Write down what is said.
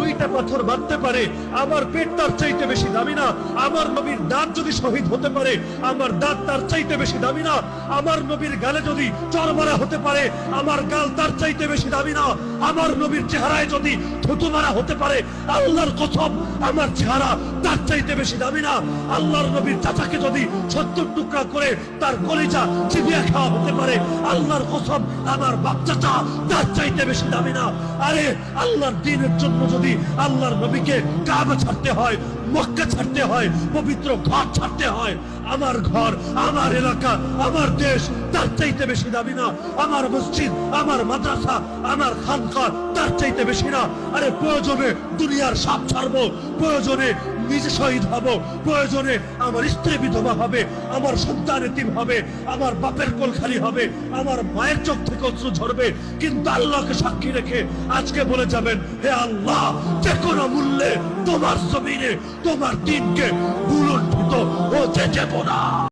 2টা পাথর বাঁধতে পারে, আমার পেট তার চাইতে বেশি দামি না। আমার নবীর দাঁত যদি শহীদ হতে পারে, আমার দাঁত তার চাইতে বেশি দামি না। আমার নবীর গালে যদি চড় মারা হতে পারে, আমার গাল তার চাইতে বেশি দামি না। আমার নবীর চেহারায় যদি থুতু মারা হতে পারে, আল্লাহর কসম আমার চেহারা তার চাইতে বেশি দামি না। আল্লাহর নবীর চাচাকে যদি 70 টুকরা করে তার কলিজা চিবিয়ে খাওয়া হতে পারে, আল্লাহর কসম আমার বাপ চাচা তার চাইতে বেশি দামি না। আরে আল্লাহর দ্বীনের জন্য যদি আল্লাহর নবীকে কাবা ছাড়তে হয়, মক্কা ছাড়তে হয়, পবিত্র ঘর ছাড়তে হয়, আমার ঘর, আমার এলাকা, আমার দেশ তার চাইতে বেশি দামি না। আমার মসজিদ, আমার মাদ্রাসা, আমার খানকা তার চাইতে বেশি না। আরে প্রয়োজনে দুনিয়ার সব ছাড়বো, প্রয়োজনে নিজে শহীদ হব, প্রয়োজনে আমার স্ত্রী বিধবা হবে, আমার সন্তান এতিম হবে, আমার বাপের কোল খালি হবে, আমার মায়ের চোখ থেকে অশ্রু ঝরবে, কিন্তু আল্লাহকে সাক্ষী রেখে আজকে বলে যাবেন, হে আল্লাহ, যে কোনো মূল্যে তোমার জমিনে তোমার দিনকে ভুলুণ্ঠিত হতে দেব না।